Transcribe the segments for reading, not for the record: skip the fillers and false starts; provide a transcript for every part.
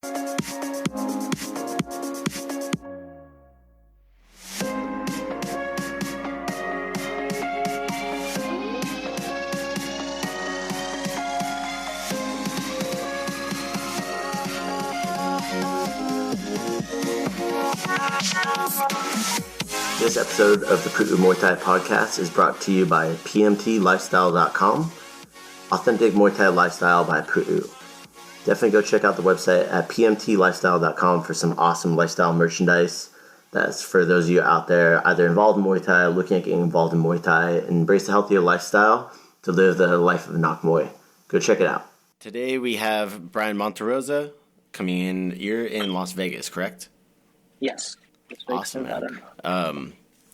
This episode of the Pu'u Muay Thai podcast is brought to you by pmtlifestyle.com, authentic Muay Thai lifestyle by Pu'u. Definitely go check out the website at pmtlifestyle.com for some awesome lifestyle merchandise. That's for those of you out there either involved in Muay Thai, looking at getting involved in Muay Thai, and embrace a healthier lifestyle to live the life of Nak Muay. Go check it out. Today we have Bryan Monterroza coming in. You're in Las Vegas, correct? Yes. Awesome, man.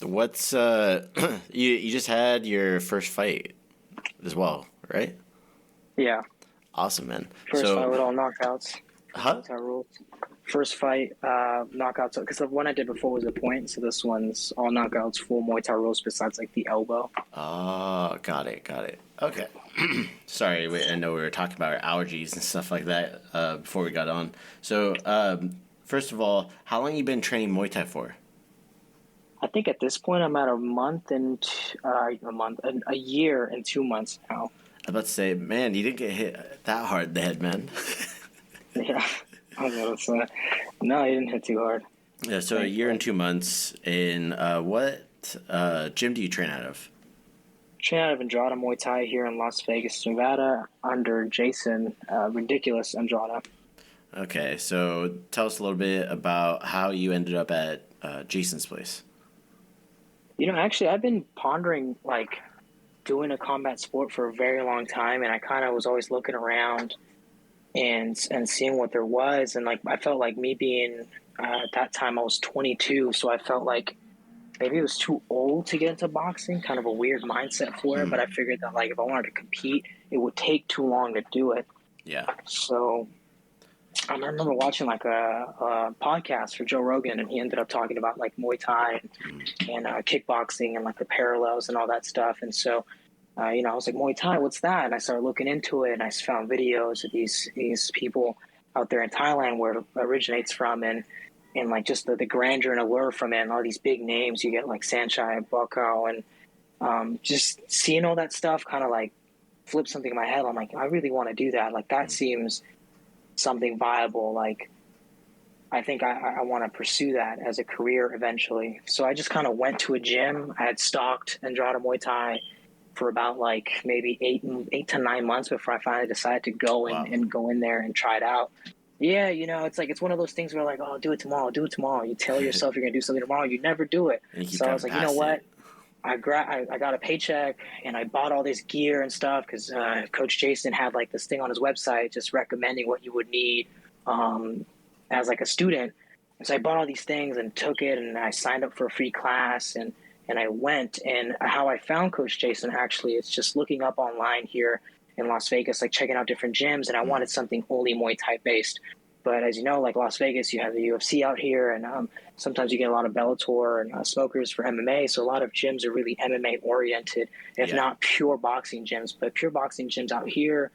What's you just had your first fight as well, right? Yeah. Awesome, man. First fight with all knockouts. Huh? Rules. First fight, knockouts. Because the one I did before was a point, so this one's all knockouts, full Muay Thai rules besides like the elbow. Oh, got it. Okay. Sorry, I know we were talking about our allergies and stuff like that before we got on. So, first of all, how long you been training Muay Thai for? I think at this point I'm at a year and 2 months now. I'm about to say, man, you didn't get hit that hard in the head, man. Yeah, I was about to say. No, you didn't hit too hard. Yeah, so a year and 2 months. In what gym do you train out of? Train out of Andrada Muay Thai here in Las Vegas, Nevada, under Jason, Ridiculous Andrada. Okay, so tell us a little bit about how you ended up at Jason's place. You know, actually, I've been pondering, like, doing a combat sport for a very long time, and I kind of was always looking around and seeing what there was, and, like, I felt like me being, at that time I was 22, so I felt like maybe it was too old to get into boxing, kind of a weird mindset for it, but I figured that, like, if I wanted to compete, it would take too long to do it. Yeah. So I remember watching like a podcast for Joe Rogan, and he ended up talking about like Muay Thai and kickboxing and like the parallels and all that stuff. And so, I was like, Muay Thai, what's that? And I started looking into it, and I found videos of these people out there in Thailand where it originates from, and like just the grandeur and allure from it, and all these big names. You get like Sanchai, Bokao, and just seeing all that stuff kind of like flipped something in my head. I'm like, I really want to do that. Like that seems something viable. Like I think I want to pursue that as a career eventually. So I just kind of went to a gym. I had stalked Andrada Muay Thai for about like maybe 8 to 9 months before I finally decided to go and go in there and try it out. Yeah, it's like it's one of those things where like, oh, do it tomorrow. You tell yourself you're gonna do something tomorrow, you never do it. So I was like, you know what? I got a paycheck and I bought all this gear and stuff because Coach Jason had like this thing on his website just recommending what you would need as like a student. And so I bought all these things and took it, and I signed up for a free class and I went. And how I found Coach Jason actually is just looking up online here in Las Vegas, like checking out different gyms, and I wanted something only Muay Thai based. But as you know, like Las Vegas, you have the UFC out here, and sometimes you get a lot of Bellator and smokers for MMA. So a lot of gyms are really MMA oriented, if not pure boxing gyms. But pure boxing gyms out here,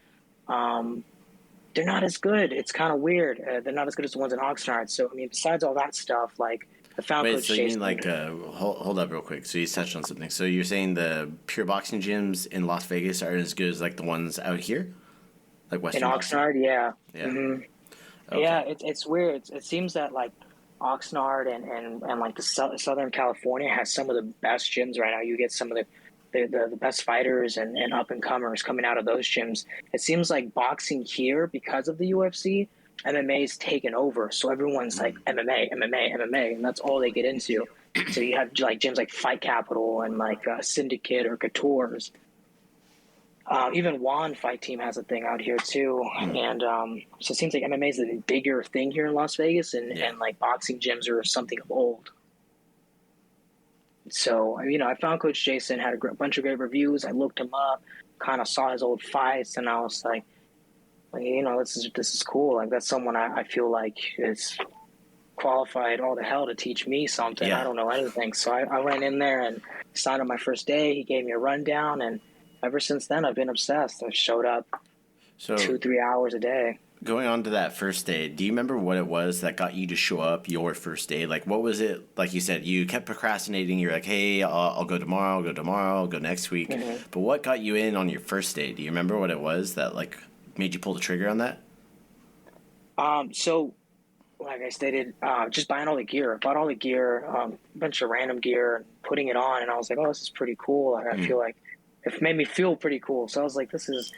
they're not as good. It's kind of weird. They're not as good as the ones in Oxnard. So, I mean, besides all that stuff, like I found Coach Jason. You mean like, hold up real quick. So you touched on something. So you're saying the pure boxing gyms in Las Vegas are as good as like the ones out here? Like Western in Oxnard, yeah. Mm-hmm. Okay. Yeah, it's weird. It seems that like Oxnard and like the Southern California has some of the best gyms right now. You get some of the best fighters and up and comers coming out of those gyms. It seems like boxing here, because of the UFC, MMA is taken over. So everyone's like MMA, and that's all they get into. So you have like gyms like Fight Capital and like Syndicate or Couture's. Even Juan Fight Team has a thing out here too, and so it seems like MMA is a bigger thing here in Las Vegas, and like boxing gyms are something of old. So I found Coach Jason, had a bunch of great reviews. I looked him up, kind of saw his old fights, and I was like, this is cool. Like that's someone I feel like is qualified all the hell to teach me something. I don't know anything, so I went in there and signed up my first day. He gave me a rundown, and ever since then, I've been obsessed. I've showed up 2-3 hours a day. going on to that first day, do you remember what it was that got you to show up your first day? Like, what was it? Like you said, you kept procrastinating. You're like, hey, I'll go tomorrow, I'll go next week. Mm-hmm. But what got you in on your first day? Do you remember what it was that, like, made you pull the trigger on that? So, like I stated, just buying all the gear. I bought all the gear, a bunch of random gear, and putting it on, and I was like, oh, this is pretty cool. Like, I feel like it made me feel pretty cool. So I was like, this is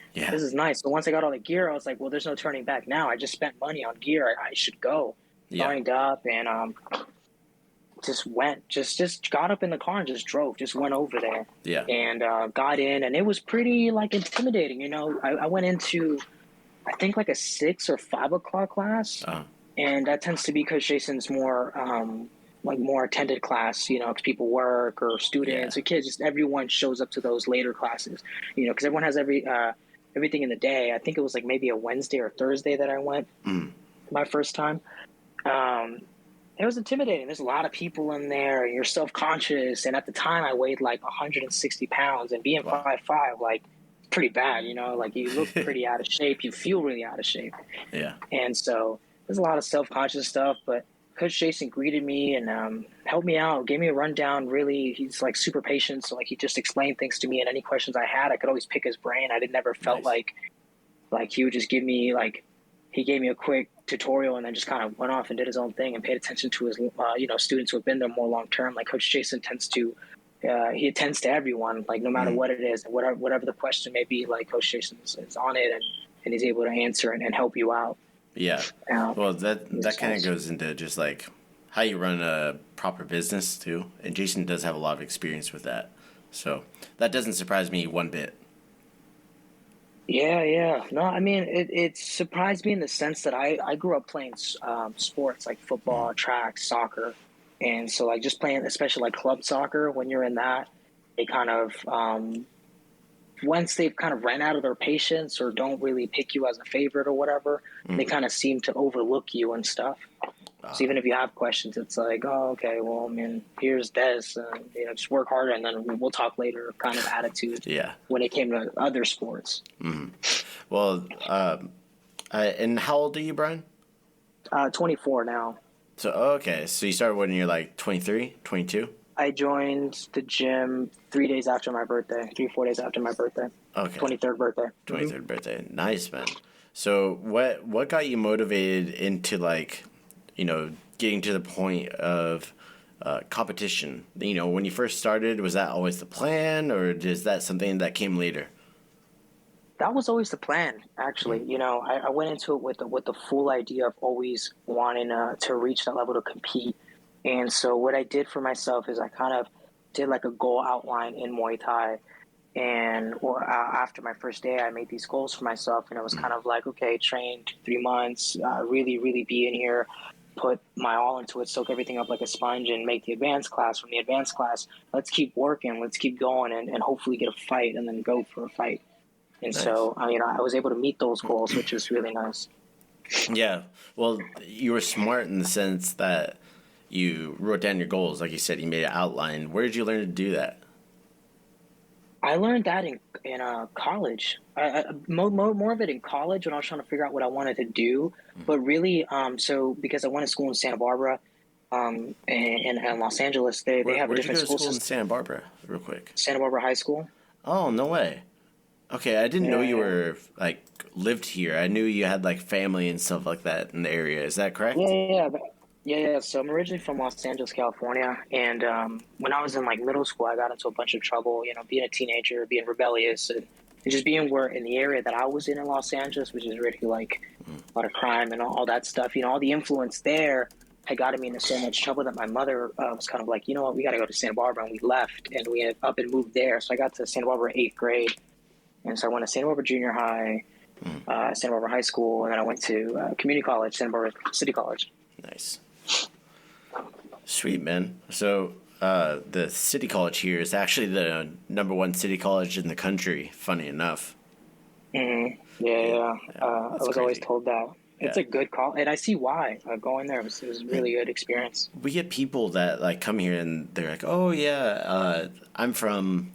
nice. So once I got all the gear, I was like, well, there's no turning back now. I just spent money on gear. I should go. Lined up and just went. Just got up in the car and just drove. Just went over there. Yeah. And got in, and it was pretty, like, intimidating. You know, I went into, I think, like a 6 or 5 o'clock class. And that tends to be because Jason's more more attended class, you know, because people work or students or kids, just everyone shows up to those later classes, you know, because everyone has everything in the day. I think it was like maybe a Wednesday or Thursday that I went my first time. It was intimidating. There's a lot of people in there, and you're self-conscious. And at the time I weighed like 160 pounds, and being 5'5", like, pretty bad, you know, like you look pretty out of shape. You feel really out of shape. Yeah. And so there's a lot of self-conscious stuff, but Coach Jason greeted me and helped me out, gave me a rundown. Really, he's like super patient. So like he just explained things to me, and any questions I had, I could always pick his brain. I never felt like he would just give me, like, he gave me a quick tutorial and then just kind of went off and did his own thing and paid attention to his students who have been there more long term. Like Coach Jason tends to he attends to everyone, like no matter what it is, whatever the question may be. Like Coach Jason is on it and he's able to answer and help you out. Yeah. Well, that kind of goes into just like how you run a proper business too. And Jason does have a lot of experience with that. So that doesn't surprise me one bit. Yeah. No, I mean, it surprised me in the sense that I grew up playing sports like football, track, soccer. And so like just playing, especially like club soccer, when you're in that, they kind of, once they've kind of ran out of their patience or don't really pick you as a favorite or whatever, they kind of seem to overlook you and stuff. So even if you have questions, it's like, oh, okay, well, I mean, here's Des, just work harder and then we'll talk later kind of attitude. Yeah. When it came to other sports. Mm-hmm. Well, and how old are you, Bryan? 24 now. So, okay. So you started when you're like 23, 22? I joined the gym 3 days after my birthday, 4 days after my birthday. Okay. 23rd birthday. 23rd birthday. Nice, man. So what got you motivated into, like, getting to the point of competition? When you first started, was that always the plan, or is that something that came later? That was always the plan, actually. I went into it with the full idea of always wanting to reach that level to compete. And so what I did for myself is I kind of did like a goal outline in Muay Thai. And after my first day, I made these goals for myself. And it was kind of like, okay, train 3 months, really, really be in here, put my all into it, soak everything up like a sponge, and make the advanced class. From the advanced class, let's keep working, let's keep going, and hopefully get a fight and then go for a fight. And nice. So, I was able to meet those goals, which is really nice. Yeah. Well, you were smart in the sense that you wrote down your goals. Like you said, you made an outline. Where did you learn to do that? I learned that in college. More of it in college when I was trying to figure out what I wanted to do. Mm-hmm. But really, so because I went to school in Santa Barbara and Los Angeles, they have a different school system. Where'd you go to school in Santa Barbara, real quick? Santa Barbara High School. Oh, no way. Okay, I didn't know you were, like, lived here. I knew you had, like, family and stuff like that in the area. Is that correct? Yeah. So I'm originally from Los Angeles, California. And when I was in, like, middle school, I got into a bunch of trouble, being a teenager, being rebellious, and just being in the area that I was in Los Angeles, which is really, like, a lot of crime and all that stuff. All the influence there had gotten me into so much trouble that my mother was kind of like, you know what, we got to go to Santa Barbara. And we left, and we ended up and moved there. So I got to Santa Barbara 8th grade. And so I went to Santa Barbara Junior High, Santa Barbara High School, and then I went to community college, Santa Barbara City College. Nice. Sweet, man. So the city college here is actually the #1 city college in the country, funny enough. Mm-hmm. Yeah. I was crazy. Always told that. It's a good call, and I see why. Going there, it was a really good experience. We get people that, like, come here, and they're like, oh, yeah, I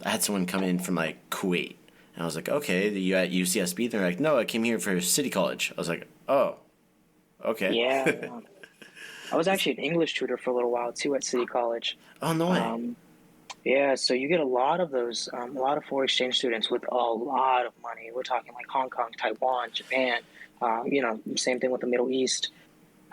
had someone come in from, like, Kuwait. And I was like, okay, you at UCSB? They're like, no, I came here for City College. I was like, Oh, okay. Yeah, I was actually an English tutor for a little while too at City College. Oh, no way. Um, yeah, so you get a lot of those, a lot of foreign exchange students with a lot of money. We're talking like Hong Kong, Taiwan, Japan. Same thing with the Middle East.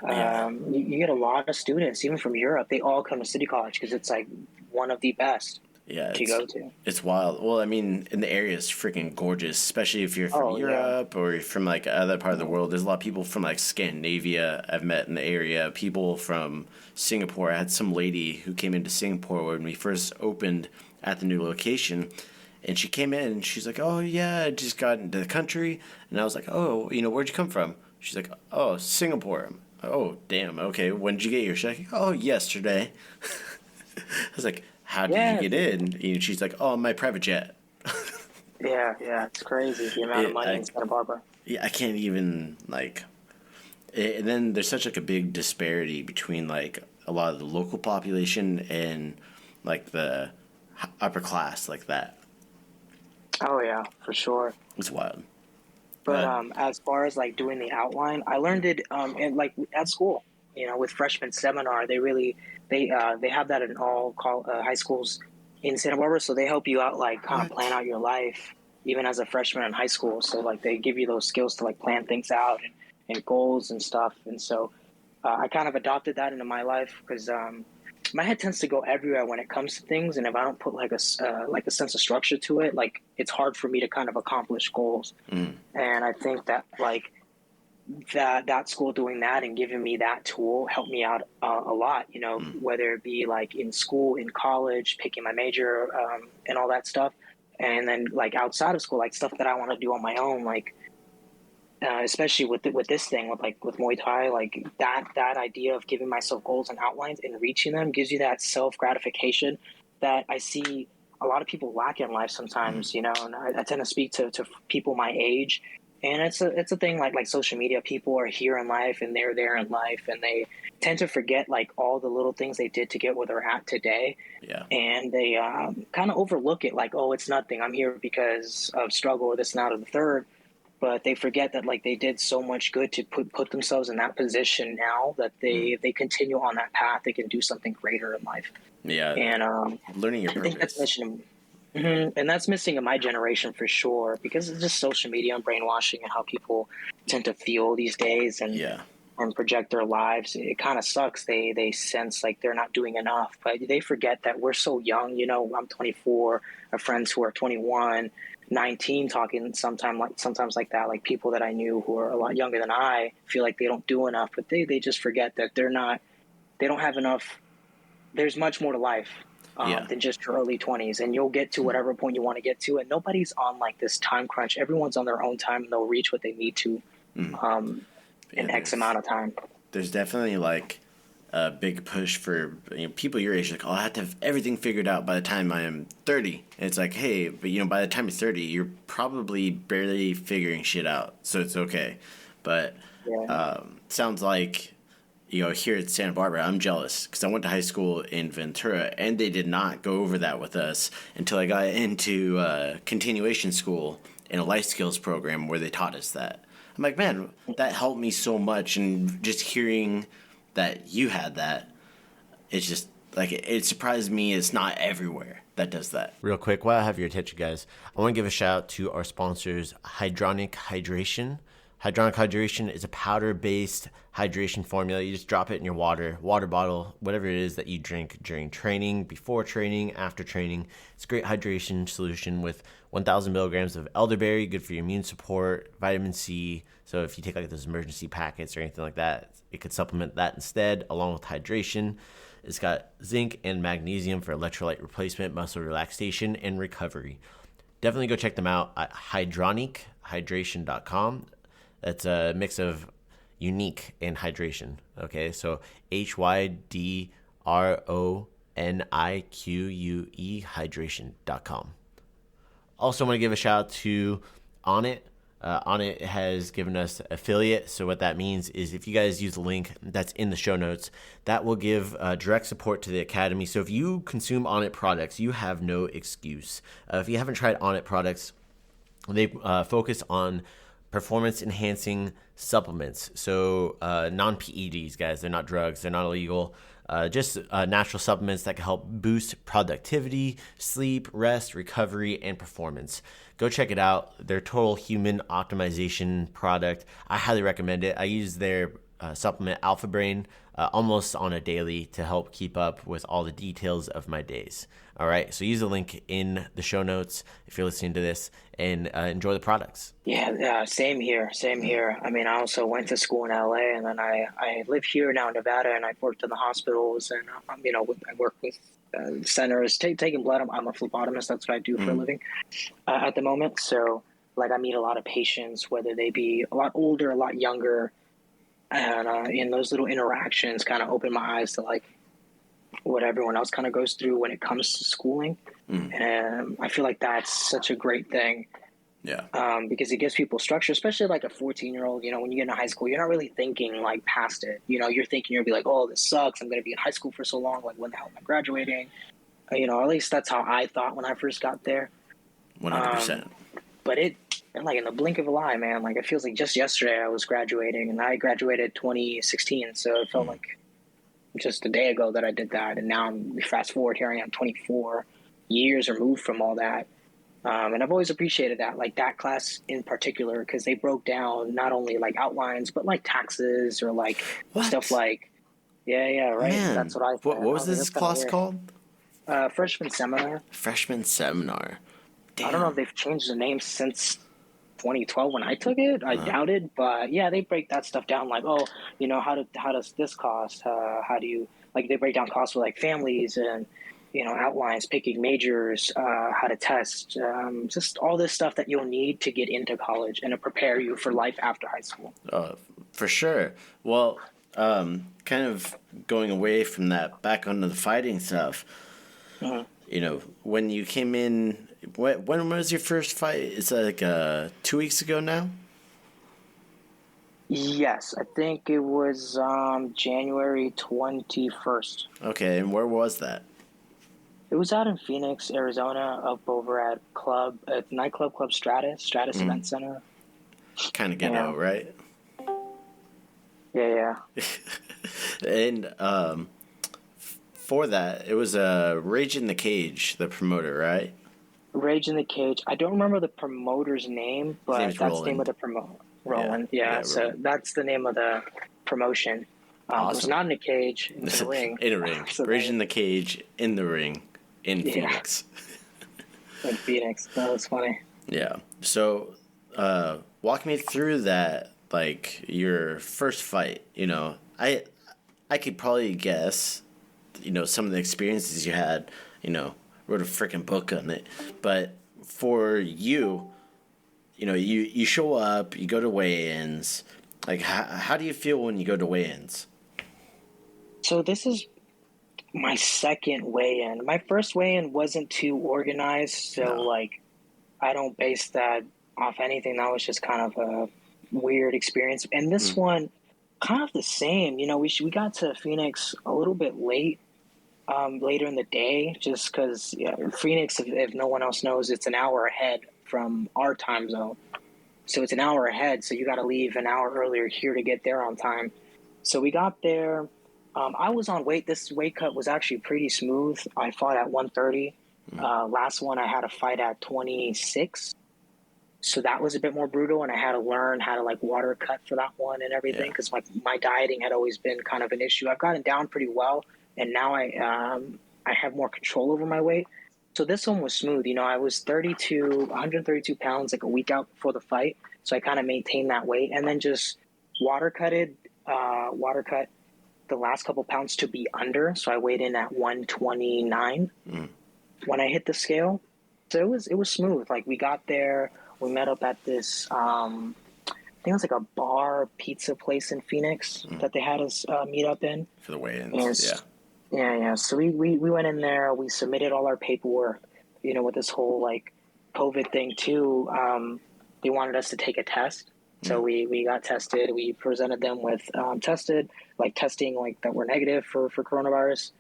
Yeah. You get a lot of students, even from Europe. They all come to City College because it's like one of the best Yeah, to go to. it's wild. Well, I mean, in the area is freaking gorgeous, especially if you're from Oh yeah, Europe or you're from like other part of the world. There's a lot of people from like Scandinavia I've met in the area. People from Singapore. I had some lady who came into Singapore when we first opened at the new location, and she came in and she's like, "Oh yeah, I just got into the country," and I was like, "Oh, where'd you come from?" She's like, "Oh, Singapore." Oh, damn. Okay, when did you get here? She's like, "Oh, yesterday." I was like, how did you yeah, get in? And she's like, oh, my private jet. yeah. It's crazy the amount of money in Santa Barbara. Yeah, I can't even like. And then there's such like a big disparity between like a lot of the local population and like the upper class like that. Oh yeah, for sure. It's wild. But But as far as like doing the outline, I learned it in like at school. With freshman seminar, they have that in all high schools in Santa Barbara. So they help you out, like kind of what? plan out your life, even as a freshman in high school. So like they give you those skills to like plan things out and goals and stuff. And so I kind of adopted that into my life because my head tends to go everywhere when it comes to things, and if I don't put like a sense of structure to it, like it's hard for me to kind of accomplish goals. Mm, And I think that like that school doing that and giving me that tool helped me out a lot. mm. Whether it be like in school, in college, picking my major, and all that stuff, and then like outside of school, like stuff that I want to do on my own, like. Especially with this thing with Muay Thai, like that idea of giving myself goals and outlines and reaching them gives you that self gratification that I see a lot of people lack in life sometimes. And I tend to speak to people my age, and it's a thing like social media. People are here in life and they're there in life, and they tend to forget like all the little things they did to get where they're at today. Yeah. And they kind of overlook it, like, oh, it's nothing. I'm here because of struggle or this and that or the third, but they forget that like they did so much good to put themselves in that position now that Mm. they continue on that path. They can do something greater in life. Yeah. And Learning your I think that's purpose. missing. And that's missing in my generation for sure, because it's just social media and brainwashing and how people tend to feel these days Yeah. and project their lives. It kind of sucks. They sense like they're not doing enough, but they forget that we're so young. I'm 24. I have friends who are 21, 19, talking sometimes like that. Like people that I knew who are a lot younger than I feel like they don't do enough, but they just forget that they don't have enough. There's much more to life Yeah. than just your early 20s, and you'll get to whatever point you want to get to, and nobody's on like this time crunch. Everyone's on their own time, and they'll reach what they need to Mm. Yeah. in X amount of time. There's definitely like a big push for people your age. Like, oh, I have to have everything figured out by the time I am 30. And it's like, hey, but by the time you're 30, you're probably barely figuring shit out, so it's okay. But Yeah. sounds like here at Santa Barbara, I'm jealous because I went to high school in Ventura, and they did not go over that with us until I got into continuation school in a life skills program where they taught us that. I'm like, man, that helped me so much, and just hearing that you had that, it's just like it surprised me. It's not everywhere that does that. Real quick, while I have your attention, guys, I want to give a shout out to our sponsors, Hydronic Hydration. Hydronic Hydration is a powder-based hydration formula. You just drop it in your water bottle, whatever it is that you drink during training, before training, after training. It's a great hydration solution with 1,000 milligrams of elderberry, good for your immune support, vitamin C. So if you take like those emergency packets or anything like that, it could supplement that instead, along with hydration. It's got zinc and magnesium for electrolyte replacement, muscle relaxation, and recovery. Definitely go check them out at hydronichydration.com. That's a mix of unique and hydration. Okay, so HYDRONIQUE hydration.com. Also want to give a shout out to Onnit. Onnit has given us affiliate. So what that means is if you guys use the link that's in the show notes, that will give direct support to the Academy. So if you consume Onnit products, you have no excuse. If you haven't tried Onnit products, they focus on performance enhancing supplements. So non-PEDs, guys. They're not drugs. They're not illegal. Just natural supplements that can help boost productivity, sleep, rest, recovery, and performance. Go check it out. Their total human optimization product. I highly recommend it. I use their supplement Alpha Brain almost on a daily to help keep up with all the details of my days. All right, so use the link in the show notes if you're listening to this, and enjoy the products. Yeah, same here. I mean, I also went to school in LA, and then I live here now in Nevada, and I've worked in the hospitals, and I work with centers taking blood. I'm a phlebotomist. That's what I do for a living at the moment. So like I meet a lot of patients, whether they be a lot older, a lot younger, and in those little interactions kind of open my eyes to like what everyone else kind of goes through when it comes to schooling. And I feel like that's such a great thing. Yeah. Because it gives people structure, especially like a 14-year-old, when you get into high school, you're not really thinking like past it. You're thinking, you'll be like, oh, this sucks. I'm going to be in high school for so long. Like, when the hell am I graduating? At least that's how I thought when I first got there. 100%. But like in the blink of an eye, man, like it feels like just yesterday I was graduating, and I graduated 2016. So it felt like just a day ago that I did that. And now fast forward here, I am 24 years removed from all that. And I've always appreciated that, like that class in particular, because they broke down not only like outlines, but like taxes or like stuff like, right. Man, that's what I thought. What was this class called? Freshman seminar. Freshman seminar. Damn. I don't know if they've changed the name since 2012 when I took it. I doubt it, but yeah, they break that stuff down. Like, how does this cost? How do you like? They break down costs for like families and outlines, picking majors, how to test, just all this stuff that you'll need to get into college and to prepare you for life after high school. For sure. Well, kind of going away from that, back onto the fighting stuff. When you came in, when was your first fight? It's like 2 weeks ago now? Yes, I think it was January 21st. Okay, and where was that? It was out in Phoenix, Arizona, up over at nightclub Club Stratus Event Center. Kind of ghetto, right? Yeah. And for that, it was Rage in the Cage, the promoter, right? Rage in the Cage. I don't remember the promoter's name, but that's Roland. the name of the promoter. Roland. Yeah, so Roland. that's the name of the promotion. Awesome. It was not in a cage, in the ring. In a ring. So Rage in the Cage, in the ring, in Phoenix. In Phoenix. That was funny. Yeah. So, walk me through that, like, your first fight. I could probably guess, some of the experiences you had, wrote a freaking book on it. But for you, you show up, you go to weigh-ins. Like, how do you feel when you go to weigh-ins? So this is my second weigh-in. My first weigh-in wasn't too organized, so I don't base that off anything. That was just kind of a weird experience. And this one, kind of the same. We got to Phoenix a little bit late, later in the day, just because Phoenix, if no one else knows, it's an hour ahead from our time zone. So it's an hour ahead, so you got to leave an hour earlier here to get there on time. So we got there. I was on weight. This weight cut was actually pretty smooth. I fought at 130. Last one I had a fight at 26. So that was a bit more brutal, and I had to learn how to water cut for that one and everything, because my dieting had always been kind of an issue. I've gotten down pretty well, and now I have more control over my weight. So this one was smooth. I was 132 pounds a week out before the fight. So I kind of maintained that weight, and then just water cut the last couple pounds to be under. So I weighed in at 129 when I hit the scale. So it was smooth. We got there, we met up at this, I think it was a bar pizza place in Phoenix that they had us meet up in. For the weigh-ins, Yeah. So we went in there, we submitted all our paperwork, with this whole COVID thing too. They wanted us to take a test. So we got tested. We presented them with testing that were negative for coronavirus.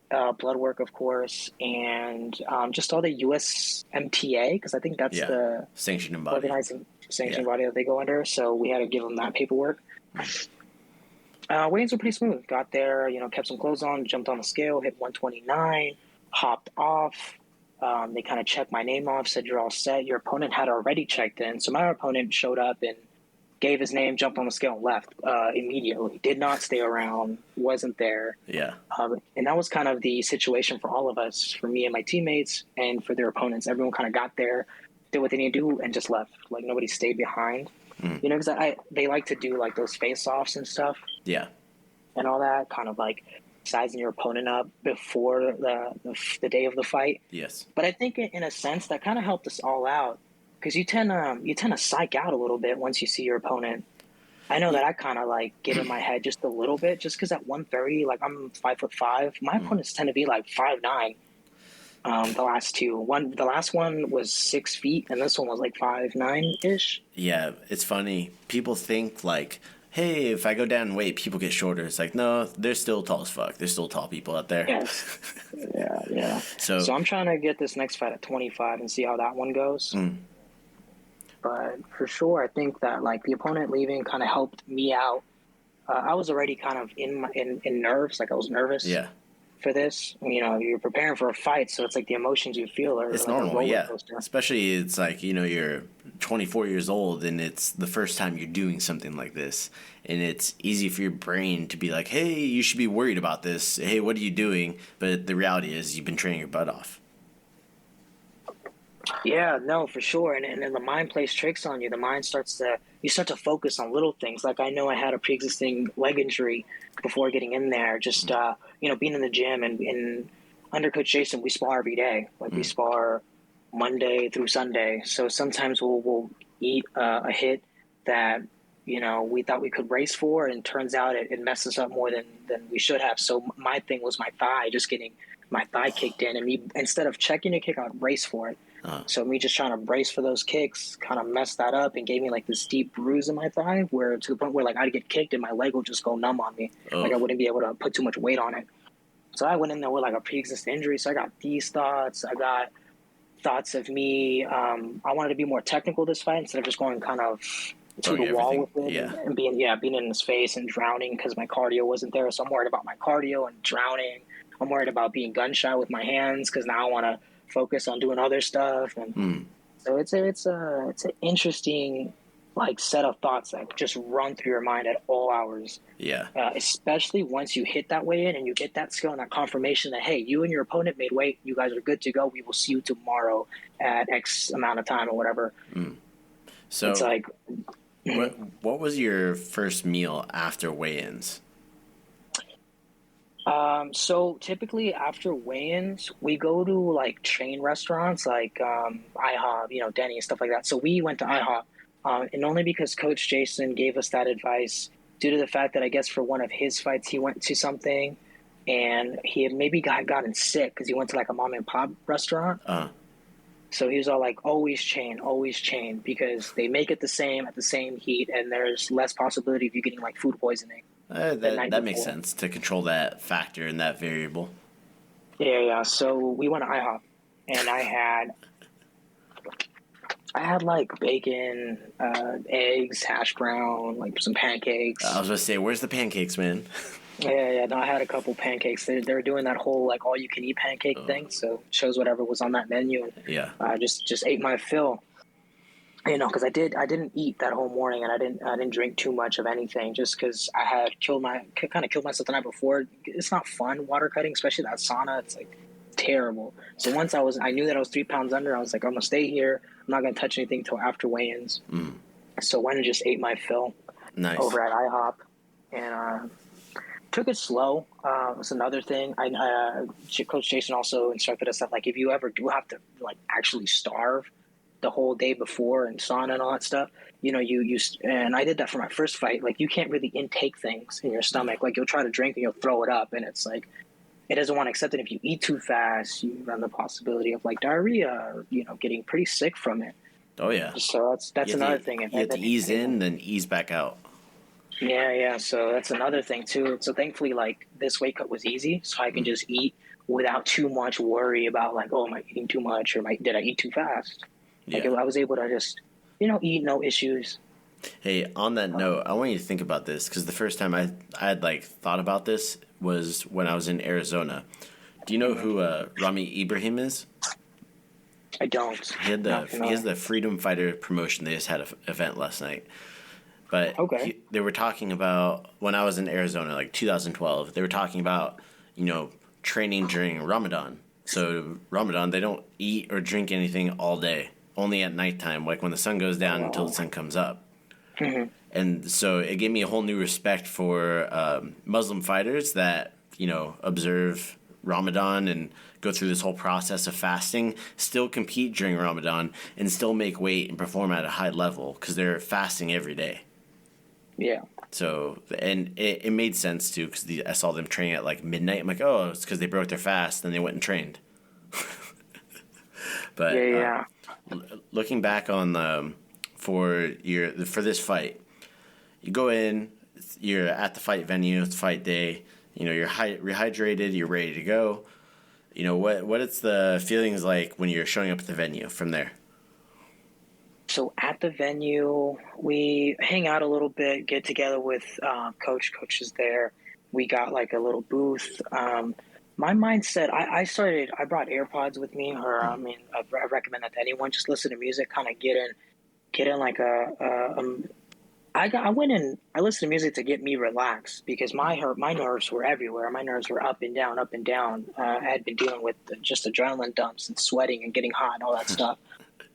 blood work, of course, and just all the USMTA, because I think that's the sanctioning body. Organizing sanctioning body that they go under. So we had to give them that paperwork. Weigh-ins were pretty smooth. Got there, kept some clothes on, jumped on the scale, hit 129, hopped off. They kind of checked my name off, said you're all set. Your opponent had already checked in. So my opponent showed up and gave his name, jumped on the scale, and left immediately. Did not stay around, wasn't there. Yeah. And that was kind of the situation for all of us, for me and my teammates, and for their opponents. Everyone kind of got there, did what they needed to do, and just left. Like, nobody stayed behind. Because they like to do, like, those face-offs and stuff. Yeah. And all that, kind of like sizing your opponent up before the day of the fight. Yes. But I think in a sense that kind of helped us all out, because you tend to psych out a little bit once you see your opponent. I know that I kind of like get in my head just a little bit, just because at 130, like I'm 5'5", my opponents tend to be like 5'9". The last two, the last one was 6 feet, and this one was like 5'9" ish. Yeah, it's funny. People think like, hey, if I go down in weight, people get shorter. It's like, no, they're still tall as fuck. There's still tall people out there. Yes. Yeah. So I'm trying to get this next fight at 25 and see how that one goes. But for sure, I think that like the opponent leaving kind of helped me out. I was already kind of in nerves, like I was nervous. Yeah. For this, you're preparing for a fight, so it's like the emotions you feel are it's like normal, yeah. Especially it's like you're 24 years old and it's the first time you're doing something like this, and it's easy for your brain to be like, hey, you should be worried about this. Hey, what are you doing? But the reality is you've been training your butt off. Yeah, no, for sure. And then the mind plays tricks on you. The mind start to focus on little things. Like I know I had a pre-existing leg injury before getting in there. Just, being in the gym and under Coach Jason, we spar every day. Like we spar Monday through Sunday. So sometimes we'll eat a hit that, we thought we could race for, and turns out it messes up more than we should have. So my thing was my thigh, just getting my thigh kicked in, and me, instead of checking a kick, I would race for it. So me just trying to brace for those kicks kind of messed that up and gave me like this deep bruise in my thigh, where to the point where like I'd get kicked and my leg would just go numb on me. Like I wouldn't be able to put too much weight on it. So I went in there with like a pre-existing injury. So I got these thoughts. I got thoughts of me. I wanted to be more technical this fight instead of just going kind of to the wall with it and being in his face and drowning because my cardio wasn't there. So I'm worried about my cardio and drowning. I'm worried about being gun shy with my hands because now I want to focus on doing other stuff. And so it's an interesting like set of thoughts that just run through your mind at all hours. Yeah. Especially once you hit that weigh in and you get that skill and that confirmation that, hey, you and your opponent made weight. You guys are good to go. We will see you tomorrow at X amount of time or whatever. So it's like, what was your first meal after weigh-ins? So typically after weigh-ins, we go to like chain restaurants like IHOP, Denny, stuff like that. So we went to IHOP, and only because Coach Jason gave us that advice due to the fact that I guess for one of his fights he went to something, and he had maybe gotten sick because he went to like a mom and pop restaurant. So he was all like, always chain, because they make it the same at the same heat, and there's less possibility of you getting like food poisoning. That makes sense to control that factor and that variable. Yeah. So we went to IHOP, and I had like bacon, eggs, hash brown, like some pancakes. I was going to say, where's the pancakes, man? Yeah. No, I had a couple pancakes. They're doing that whole like all you can eat pancake thing. So it shows whatever was on that menu. And I just ate my fill. Because I didn't eat that whole morning, and I didn't drink too much of anything, just because I had kind of killed myself the night before. It's not fun water cutting, especially that sauna. It's like terrible. So once I knew that I was 3 pounds under, I was like, I'm gonna stay here. I'm not gonna touch anything till after weigh-ins. So I went and just ate my fill over at IHOP, and took it slow. It's another thing. Coach Jason also instructed us that like if you ever do have to like actually starve the whole day before and sauna and all that stuff, you and I did that for my first fight. Like you can't really intake things in your stomach. Like you'll try to drink and you'll throw it up, and it's like it doesn't want to accept it. If you eat too fast, you run the possibility of like diarrhea or getting pretty sick from it. Oh yeah. So that's another thing. You have to ease in, then ease back out. Yeah. So that's another thing too. So thankfully, like this weight cut was easy, so I can just eat without too much worry about like, oh, am I eating too much, or did I eat too fast? Like Yeah. I was able to just, eat, no issues. Hey, on that note, I want you to think about this because the first time I had like thought about this was when I was in Arizona. Do you know who Rami Ibrahim is? I don't. He has the Freedom Fighter promotion. They just had an event last night. But Okay. they were talking about, when I was in Arizona, like 2012, they were talking about, training during Ramadan. So Ramadan, they don't eat or drink anything all day, only at nighttime, like when the sun goes down until the sun comes up. Mm-hmm. And so it gave me a whole new respect for Muslim fighters that, observe Ramadan and go through this whole process of fasting, still compete during Ramadan, and still make weight and perform at a high level because they're fasting every day. Yeah. So, and it made sense too because I saw them training at like midnight. I'm like, oh, it's because they broke their fast and they went and trained. But Yeah. Looking back on for this fight, you go in, you're at the fight venue, it's fight day. You're rehydrated, you're ready to go. What it's the feelings like when you're showing up at the venue from there? So at the venue, we hang out a little bit, get together with Coach. Coach is there. We got like a little booth. My mindset, I brought AirPods with me, or I recommend that to anyone. Just listen to music, kind of get in like I went in. I listened to music to get me relaxed because my nerves were everywhere. My nerves were up and down, up and down. I had been dealing with just adrenaline dumps and sweating and getting hot and all that stuff,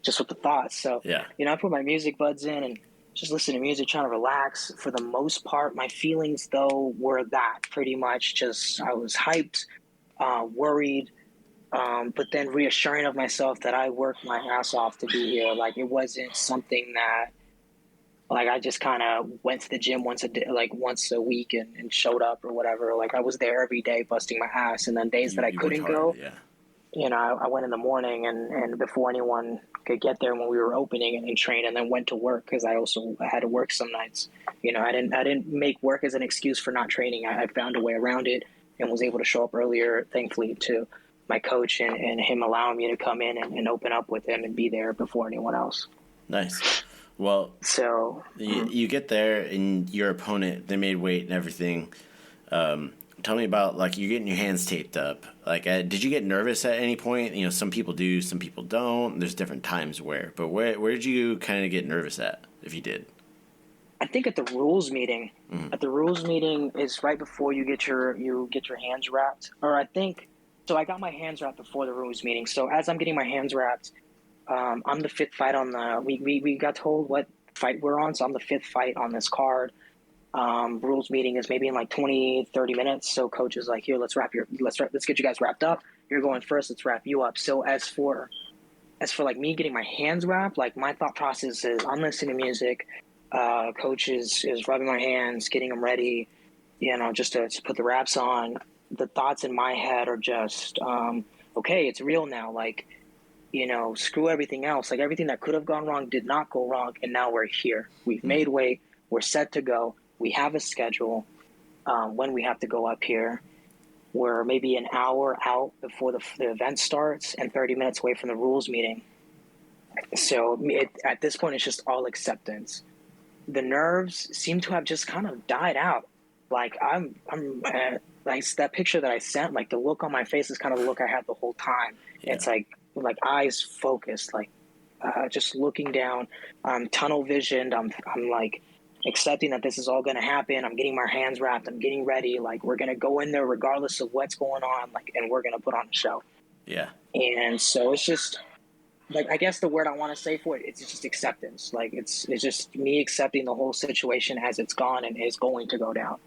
just with the thoughts. So Yeah. I put my music buds in and just listen to music, trying to relax. For the most part, my feelings though were that pretty much just I was hyped, worried, but then reassuring of myself that I worked my ass off to be here. Like it wasn't something that. Like I just kind of went to the gym once a week and showed up or whatever. Like I was there every day busting my ass. And then days that I couldn't go, Yeah. I went in the morning and before anyone could get there when we were opening and train, and then went to work because I also had to work some nights. I didn't make work as an excuse for not training. I found a way around it and was able to show up earlier, thankfully, to my coach and him allowing me to come in and open up with him and be there before anyone else. Nice. Well, so you get there and your opponent, they made weight and everything. Tell me about like you getting your hands taped up. Like, did you get nervous at any point? Some people do, some people don't. There's different times but where did you kind of get nervous at, if you did? I think at the rules meeting. Mm-hmm. At the rules meeting is right before you get your hands wrapped. Or I think so. I got my hands wrapped before the rules meeting. So as I'm getting my hands wrapped. I'm the fifth fight on the. We got told what fight we're on, so I'm the fifth fight on this card. Rules meeting is maybe in like 20, 30 minutes. So coach is like, here, let's get you guys wrapped up. You're going first. Let's wrap you up. So as for like me getting my hands wrapped, like my thought process is I'm listening to music. Coach is rubbing my hands, getting them ready. Just to put the wraps on. The thoughts in my head are just, okay, it's real now. Like. Screw everything else. Like everything that could have gone wrong did not go wrong, and now we're here. We've made weight. We're set to go. We have a schedule when we have to go up here. We're maybe an hour out before the event starts and 30 minutes away from the rules meeting. So at this point, it's just all acceptance. The nerves seem to have just kind of died out. Like I'm like that picture that I sent. Like the look on my face is kind of the look I had the whole time. Yeah. It's like eyes focused, like just looking down. I'm tunnel visioned. I'm like accepting that this is all going to happen. I'm getting my hands wrapped. I'm getting ready. Like we're going to go in there regardless of what's going on. Like, and we're going to put on a show. Yeah. And so it's just like, I guess the word I want to say for it, it's just acceptance. Like it's just me accepting the whole situation as it's gone and is going to go down.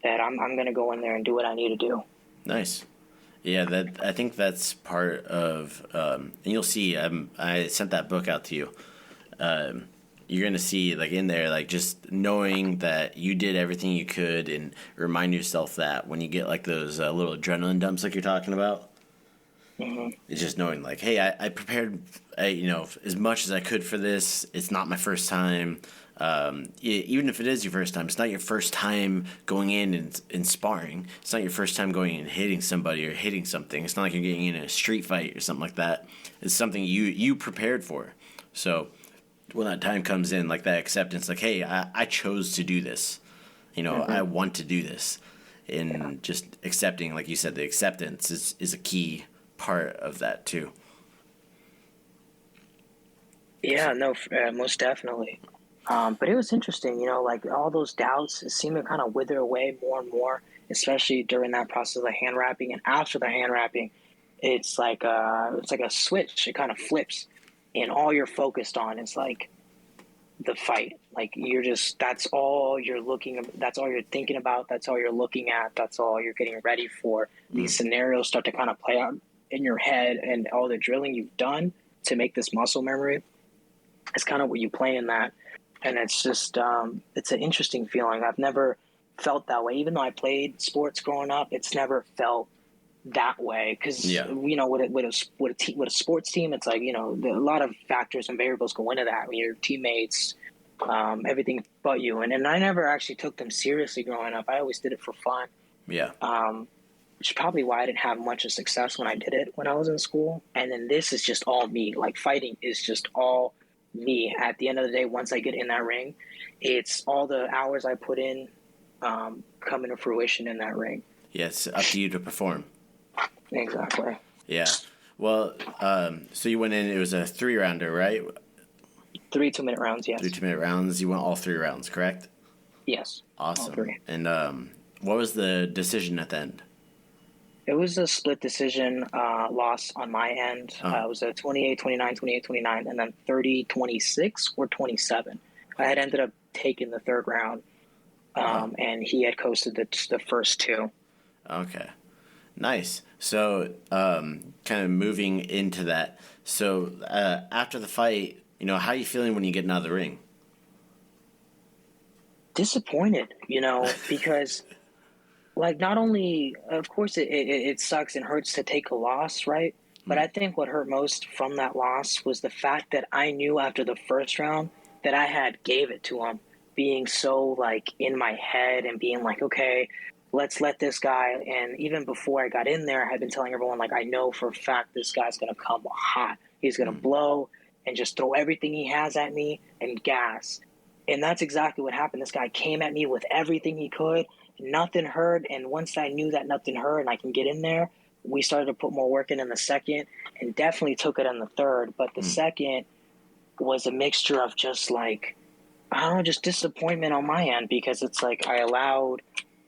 That I'm going to go in there and do what I need to do. Nice. Yeah, I think that's part of, and you'll see. I sent that book out to you. You're gonna see, like in there, like just knowing that you did everything you could, and remind yourself that when you get like those little adrenaline dumps, like you're talking about. Mm-hmm. It's just knowing, like, hey, I prepared, as much as I could for this. It's not my first time. Even if it is your first time, it's not your first time going in and sparring. It's not your first time going in and hitting somebody or hitting something. It's not like you're getting in a street fight or something like that. It's something you prepared for. So when that time comes in, like that acceptance, like, hey, I chose to do this. I want to do this. And just accepting, like you said, the acceptance is a key part of that too. Yeah, no, most definitely. But it was interesting, like all those doubts seem to kind of wither away more and more, especially during that process of the hand wrapping. And after the hand wrapping, it's like a switch. It kind of flips, and all you're focused on is like the fight. Like that's all you're that's all you're thinking about. That's all you're looking at. That's all you're getting ready for. These scenarios start to kind of play out in your head, and all the drilling you've done to make this muscle memory is kind of what you play in that. And it's just, it's an interesting feeling. I've never felt that way. Even though I played sports growing up, it's never felt that way. Because, with a sports team, it's like, a lot of factors and variables go into that. When your teammates, everything but you. And I never actually took them seriously growing up. I always did it for fun. Yeah. Which is probably why I didn't have much of success when I did it when I was in school. And then this is just all me. Like fighting is just all me. At the end of the day, once I get in that ring, it's all the hours I put in come into fruition in that ring. Yes, up to you to perform. Exactly. Yeah. Well, so you went in, it was a 3-rounder, right? 3 2-minute rounds, yes. 3 2-minute rounds. You went all 3 rounds, correct? Yes. Awesome. All 3. And what was the decision at the end? It was a split decision loss on my end. It was a 28-29, 28-29, and then 30-26 or 27. I had ended up taking the 3rd round, and he had coasted the first 2. Okay. Nice. So kind of moving into that. So after the fight, how are you feeling when you get out of the ring? Disappointed, because... Like, not only, of course, it sucks and hurts to take a loss, right? But I think what hurt most from that loss was the fact that I knew after the first round that I had gave it to him, being so, like, in my head and being like, okay, let's let this guy. And even before I got in there, I had been telling everyone, like, I know for a fact this guy's going to come hot. He's going to blow and just throw everything he has at me and gas. And that's exactly what happened. This guy came at me with everything he could. Nothing hurt, and once I knew that nothing hurt and I can get in there, we started to put more work in the second and definitely took it in the third. But the second was a mixture of just like, I don't know, just disappointment on my end, because it's like I allowed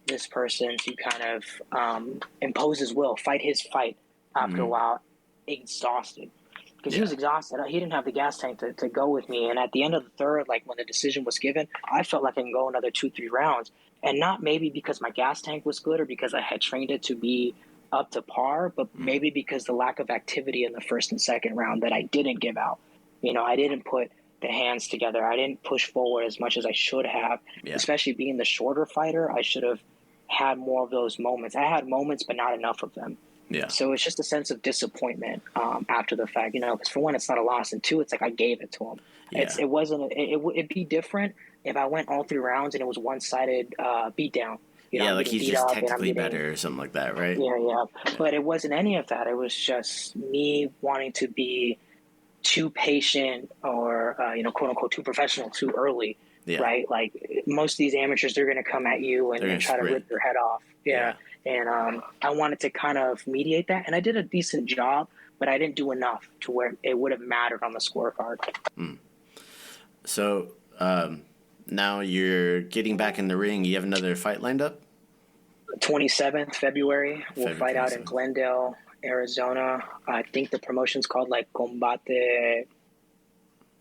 this person to kind of impose his will, fight his fight after a while, exhausted. Because he was exhausted. He didn't have the gas tank to go with me. And at the end of the third, like when the decision was given, I felt like I can go another 2-3 rounds. And not maybe because my gas tank was good or because I had trained it to be up to par, but maybe because the lack of activity in the first and second round that I didn't give out. I didn't put the hands together. I didn't push forward as much as I should have, especially being the shorter fighter. I should have had more of those moments. I had moments, but not enough of them. Yeah. So it's just a sense of disappointment after the fact, because for one, it's not a loss, and 2, it's like I gave it to him. Yeah. It'd be different if I went all 3 rounds and it was one-sided beatdown. Like he's just technically better or something like that, right? Yeah. But it wasn't any of that. It was just me wanting to be too patient or, quote unquote, too professional too early, right? Like most of these amateurs, they're going to come at you and try to rip your head off. Yeah. And I wanted to kind of mediate that. And I did a decent job, but I didn't do enough to where it would have mattered on the scorecard. So now you're getting back in the ring. You have another fight lined up? 27th February. We'll fight out in Glendale, Arizona. I think the promotion's called like Combate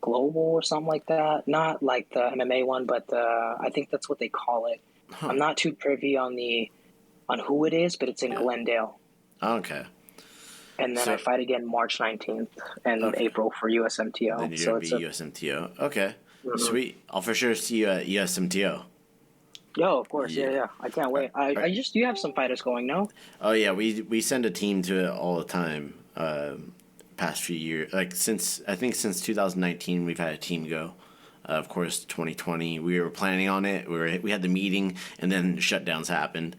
Global or something like that. Not like the MMA one, but I think that's what they call it. Huh. I'm not too privy on who it is, but it's in Glendale. Okay. And then I fight again March 19th and April for USMTO. Then you're going to be USMTO. Okay. Mm-hmm. Sweet. I'll for sure see you at USMTO. Yo, of course. Yeah. I can't wait. You have some fighters going, no? Oh, yeah. We send a team to it all the time. Past few years. Like since 2019, we've had a team go. Of course, 2020, we were planning on it. We had the meeting, and then shutdowns happened.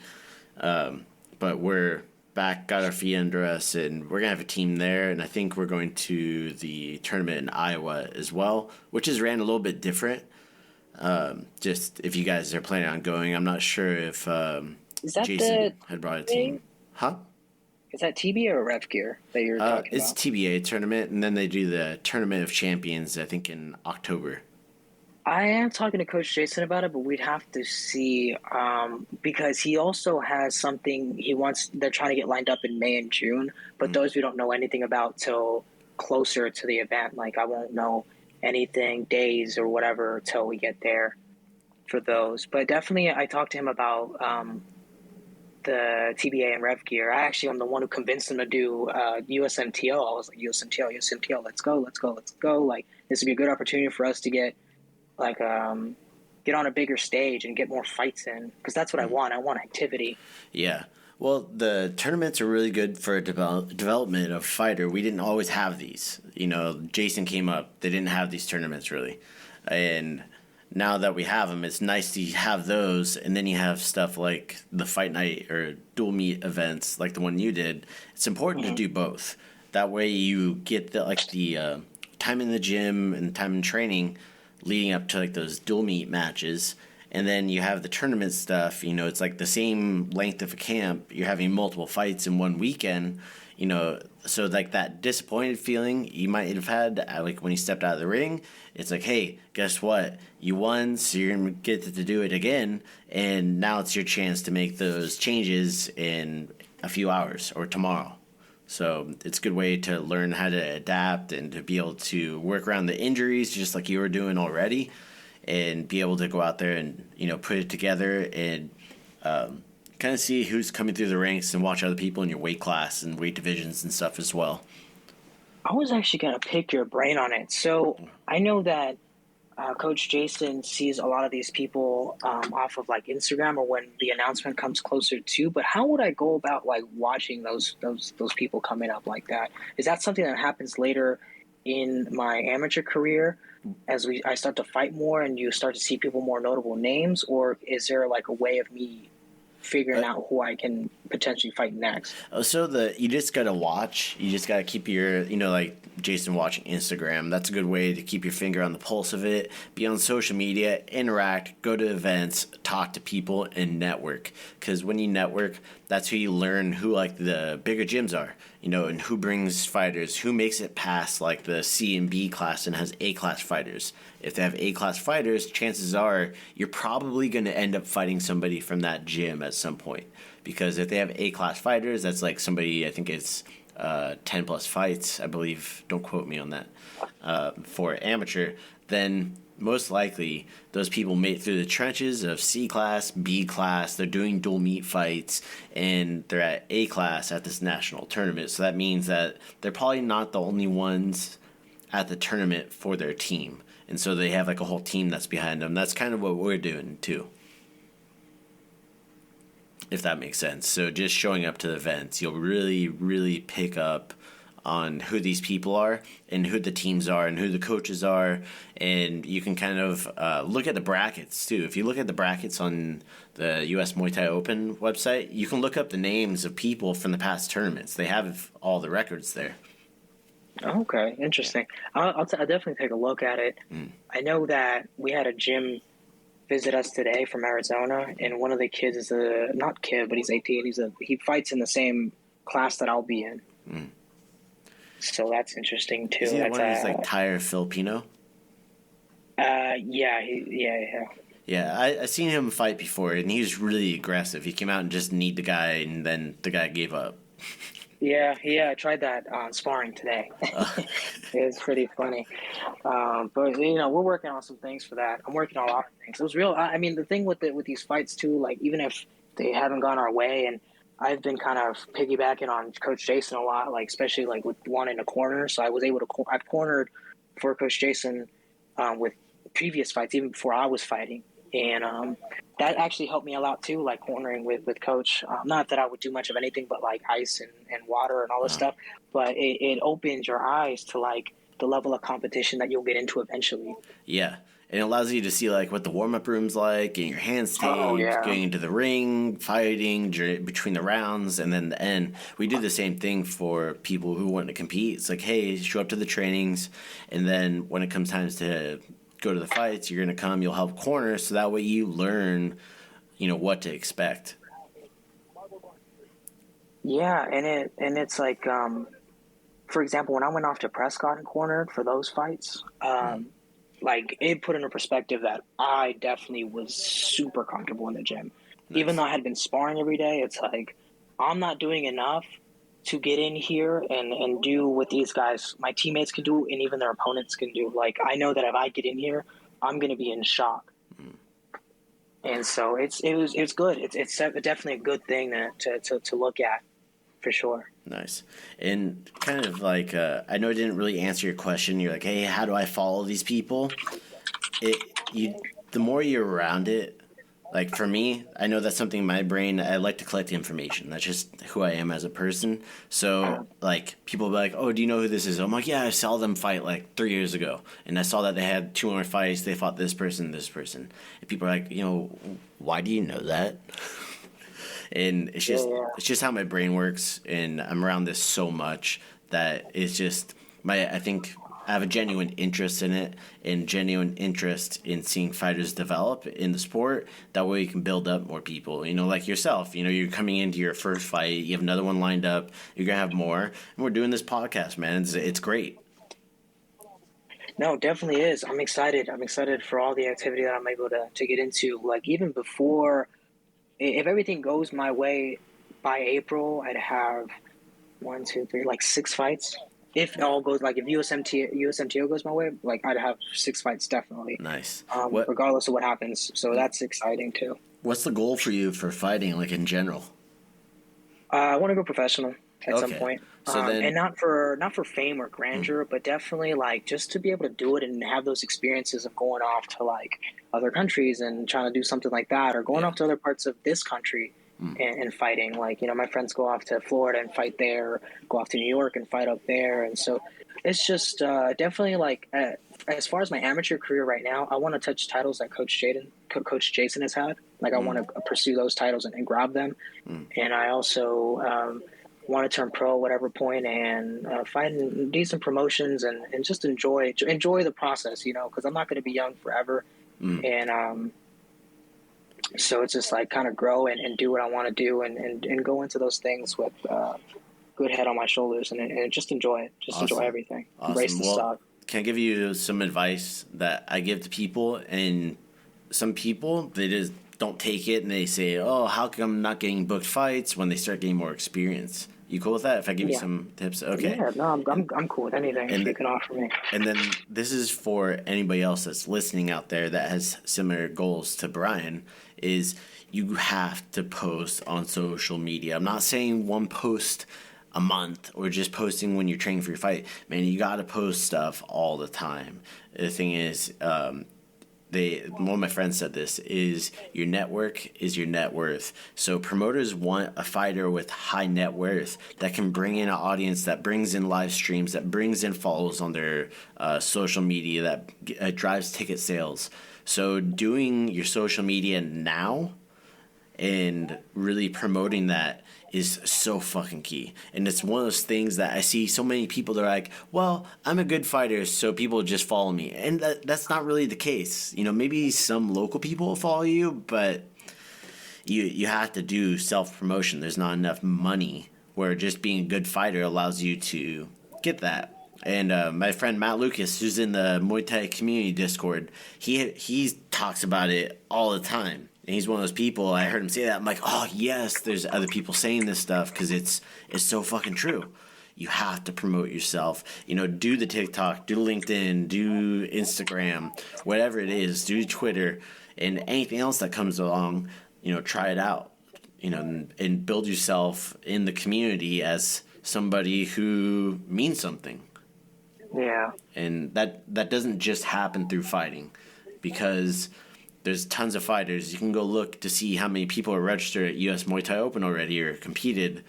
But we're back, got our feet under us, and we're going to have a team there. And I think we're going to the tournament in Iowa as well, which is ran a little bit different. Just if you guys are planning on going, I'm not sure if Is that Jason had brought a team. Huh? Is that TBA or Rev Gear that you're talking it's about? TBA tournament, and then they do the Tournament of Champions, I think, in October. I am talking to Coach Jason about it, but we'd have to see because he also has something they're trying to get lined up in May and June, but those we don't know anything about till closer to the event. Like, I won't know anything, days or whatever, till we get there for those. But definitely, I talked to him about the TBA and Rev Gear. I'm the one who convinced him to do USMTO. I was like, USMTO, let's go. Like, this would be a good opportunity for us to get on a bigger stage and get more fights in, because that's what I want. I want activity. Yeah. Well, the tournaments are really good for development of fighter. We didn't always have these. Jason came up. They didn't have these tournaments really. And now that we have them, it's nice to have those. And then you have stuff like the fight night or dual meet events like the one you did. It's important to do both. That way you get the time in the gym and time in training leading up to like those dual meet matches, and then you have the tournament stuff. It's like the same length of a camp. You're having multiple fights in one weekend. So like that disappointed feeling you might have had like when you stepped out of the ring. It's like, hey, guess what? You won, so you're gonna get to do it again, and now it's your chance to make those changes in a few hours or tomorrow. So it's a good way to learn how to adapt and to be able to work around the injuries just like you were doing already, and be able to go out there and, put it together and kind of see who's coming through the ranks and watch other people in your weight class and weight divisions and stuff as well. I was actually going to pick your brain on it. So I know that Coach Jason sees a lot of these people off of like Instagram or when the announcement comes closer to. But how would I go about like watching those people coming up like that? Is that something that happens later in my amateur career as I start to fight more and you start to see people more notable names, or is there like a way of me figuring out who I can potentially fight next? So you just gotta watch. You just gotta keep your, like Jason watching Instagram. That's a good way to keep your finger on the pulse of it. Be on social media, interact, go to events, talk to people, and network. Because when you network, that's who you learn who like the bigger gyms are, and who brings fighters, who makes it past like the C and B class and has A class fighters. If they have A class fighters, chances are you're probably going to end up fighting somebody from that gym at some point. Because if they have A class fighters, that's like somebody, I think it's 10 plus fights, I believe, don't quote me on that, for amateur, then most likely those people made it through the trenches of C class, B class, they're doing dual meet fights, and they're at A class at this national tournament. So that means that they're probably not the only ones at the tournament for their team. And so they have like a whole team that's behind them. That's kind of what we're doing too, if that makes sense. So just showing up to the events, you'll really, really pick up on who these people are and who the teams are and who the coaches are. And you can kind of look at the brackets too. If you look at the brackets on the US Muay Thai Open website, you can look up the names of people from the past tournaments. They have all the records there. Okay, interesting. I'll definitely take a look at it. I know that we had a gym visit us today from Arizona, and one of the kids is not kid, but he's 18. He fights in the same class that I'll be in. So that's interesting too. Is he the one who's like Tyre Filipino? Yeah. Yeah, I seen him fight before, and he was really aggressive. He came out and just kneed the guy, and then the guy gave up. Yeah, I tried that on sparring today. It was pretty funny. But we're working on some things for that. I'm working on a lot of things. It was real. I mean, the thing with these fights too, like even if they haven't gone our way, and I've been kind of piggybacking on Coach Jason a lot, like especially like with one in a corner. So I was able to. I've cornered for Coach Jason with previous fights, even before I was fighting. And that actually helped me a lot too, like cornering with Coach. Not that I would do much of anything but like ice and water and all this stuff, but it opens your eyes to like the level of competition that you'll get into eventually. Yeah, And it allows you to see like what the warm-up room's like, getting your hands taped, getting into the ring, fighting between the rounds, and then the end. We do the same thing for people who want to compete. It's like, hey, show up to the trainings, and then when it comes time to go to the fights, you're going to come, you'll help corner, so that way you learn, what to expect. Yeah, and it's like, for example, when I went off to Prescott and cornered for those fights, like it put into perspective that I definitely was super comfortable in the gym. Nice. Even though I had been sparring every day, it's like I'm not doing enough to get in here and do what these guys, my teammates can do, and even their opponents can do. Like I know that if I get in here, I'm going to be in shock. And so it's good. It's definitely a good thing to look at, for sure. Nice. And kind of like, I know I didn't really answer your question. You're like, hey, how do I follow these people? The more you're around it, like for me, I know that's something in my brain, I like to collect information. That's just who I am as a person. So like people will be like, oh, do you know who this is? I'm like, yeah, I saw them fight like 3 years ago. And I saw that they had 2 more fights. They fought this person, this person. And people are like, why do you know that? And it's just how my brain works, and I'm around this so much that it's just I think I have a genuine interest in it, and genuine interest in seeing fighters develop in the sport. That way you can build up more people, like yourself, you're coming into your first fight, you have another one lined up, you're gonna have more, and we're doing this podcast, man. It's great. No, it definitely is. I'm excited for all the activity that I'm able to get into. Like even before, if everything goes my way, by April, I'd have 1, 2, 3, like 6 fights. If it all goes, like if USMTO goes my way, like I'd have 6 fights definitely. Nice. Regardless of what happens. So that's exciting too. What's the goal for you for fighting, like in general? I want to go professional at some point. So then, and not for fame or grandeur, but definitely like just to be able to do it and have those experiences of going off to like other countries and trying to do something like that, or going off to other parts of this country and fighting. Like, my friends go off to Florida and fight there, go off to New York and fight up there. And so it's just definitely like as far as my amateur career right now, I want to touch titles that Coach Jason has had. Like I want to pursue those titles and grab them. And I also want to turn pro at whatever point and fight in decent promotions and just enjoy the process, because I'm not going to be young forever. And so it's just like kind of grow and do what I want to do and go into those things with good head on my shoulders and just enjoy it. Just enjoy everything. Awesome. Embrace the stuff. Can I give you some advice that I give to people? And some people, they just don't take it and they say, oh, how come I'm not getting booked fights when they start getting more experience? You cool with that? If I give you some tips? Okay. Yeah, no, I'm cool with anything you can offer me. And then this is for anybody else that's listening out there that has similar goals to Bryan, is you have to post on social media. I'm not saying one post a month or just posting when you're training for your fight. Man, you got to post stuff all the time. The thing is, one of my friends said this, is your network is your net worth. So promoters want a fighter with high net worth that can bring in an audience, that brings in live streams, that brings in follows on their social media, that drives ticket sales. So doing your social media now and really promoting that is so fucking key. And it's one of those things that I see so many people, they're like, well, I'm a good fighter, so people just follow me. And that's not really the case. Maybe some local people will follow you, but you have to do self-promotion. There's not enough money where just being a good fighter allows you to get that. And my friend Matt Lucas, who's in the Muay Thai community Discord, he talks about it all the time. And he's one of those people, I heard him say that, I'm like, oh, yes, there's other people saying this stuff because it's so fucking true. You have to promote yourself. Do the TikTok, do LinkedIn, do Instagram, whatever it is, do Twitter, and anything else that comes along, try it out, and build yourself in the community as somebody who means something. Yeah. And that doesn't just happen through fighting, because there's tons of fighters. You can go look to see how many people are registered at US Muay Thai Open already or competed.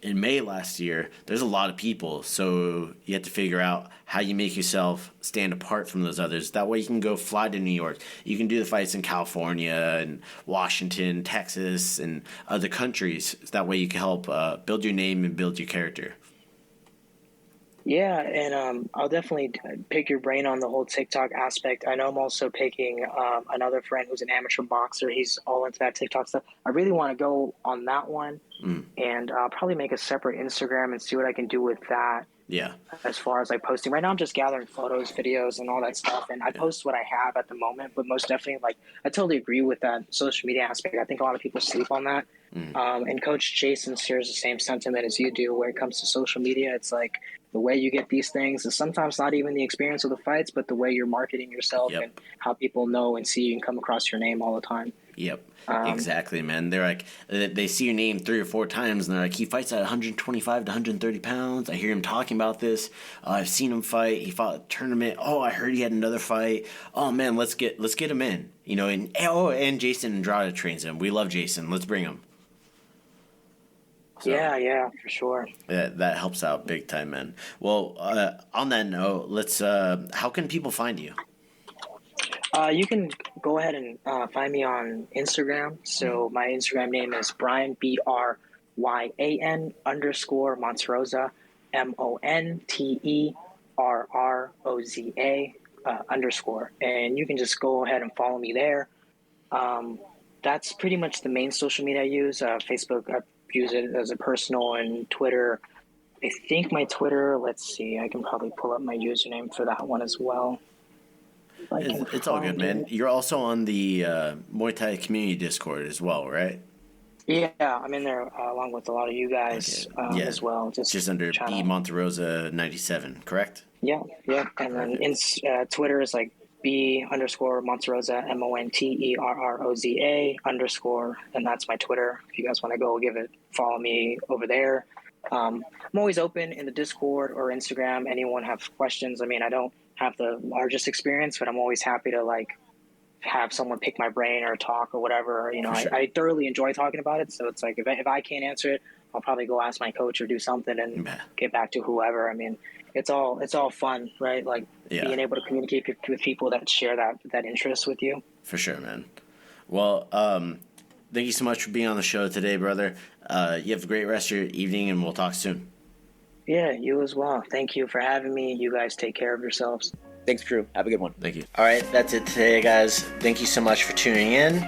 in May last year, there's a lot of people. So you have to figure out how you make yourself stand apart from those others. That way you can go fly to New York. You can do the fights in California and Washington, Texas, and other countries. That way you can help build your name and build your character. Yeah, and I'll definitely pick your brain on the whole TikTok aspect. I know I'm also picking another friend who's an amateur boxer. He's all into that TikTok stuff. I really want to go on that one, and I'll probably make a separate Instagram and see what I can do with that. Yeah. As far as like posting, right now I'm just gathering photos, videos, and all that stuff, and I post what I have at the moment. But most definitely, like, I totally agree with that social media aspect. I think a lot of people sleep on that. And Coach Jason shares the same sentiment as you do. Where it comes to social media, it's like the way you get these things is sometimes not even the experience of the fights, but the way you're marketing yourself and how people know and see you and come across your name all the time. Yep. Exactly, man. They're like, they see your name 3 or 4 times, and they're like, he fights at 125 to 130 pounds. I hear him talking about this. I've seen him fight. He fought a tournament. Oh, I heard he had another fight. Oh man, let's get him in. You know, and Jason Andrade trains him. We love Jason. Let's bring him. So, yeah, for sure. Yeah, that helps out big time, man. Well, on that note, let's. How can people find you? You can go ahead and find me on Instagram. So my Instagram name is Bryan BRYAN _ Monterroza MONTERROZA _ and you can just go ahead and follow me there. That's pretty much the main social media I use. Facebook, I use it as a personal, and Twitter. I think my Twitter. Let's see. I can probably pull up my username for that one as well. It's all good, man. You're also on the Muay Thai community Discord as well, right? Yeah, I'm in there along with a lot of you guys as well. Just under B Monterroza 97, correct? Yeah. And then Twitter is like B _ Monterroza MONTERROZA _ and that's my Twitter. If you guys want to go follow me over there. I'm always open in the Discord or Instagram. Anyone have questions? I mean, I don't have the largest experience, but I'm always happy to like have someone pick my brain or talk or whatever. You know, sure. I thoroughly enjoy talking about it. So it's like if I can't answer it, I'll probably go ask my coach or do something and get back to whoever. I mean, it's all fun, right? Like being able to communicate with people that share that interest with you. For sure, man. Well, thank you so much for being on the show today, brother. You have a great rest of your evening, and we'll talk soon. Yeah, you as well. Thank you for having me. You guys take care of yourselves. Thanks, Drew. Have a good one. Thank you. All right, that's it today, guys. Thank you so much for tuning in.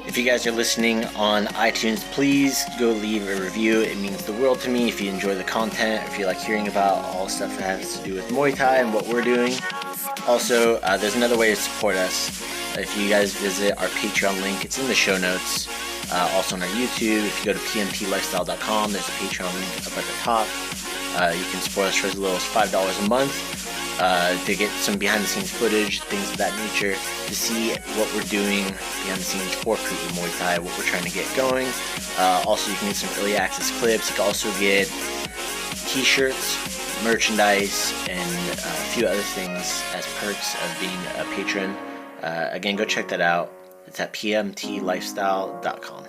If you guys are listening on iTunes, please go leave a review. It means the world to me if you enjoy the content, if you like hearing about all stuff that has to do with Muay Thai and what we're doing. Also, there's another way to support us. If you guys visit our Patreon link, it's in the show notes. Also on our YouTube, if you go to pmtlifestyle.com, there's a Patreon link up at the top. You can support us for as little as $5 a month to get some behind-the-scenes footage, things of that nature, to see what we're doing behind the scenes for Pu'u Muay Thai, what we're trying to get going. Also, you can get some early access clips. You can also get t-shirts, merchandise, and a few other things as perks of being a patron. Again, go check that out. It's at pmtlifestyle.com.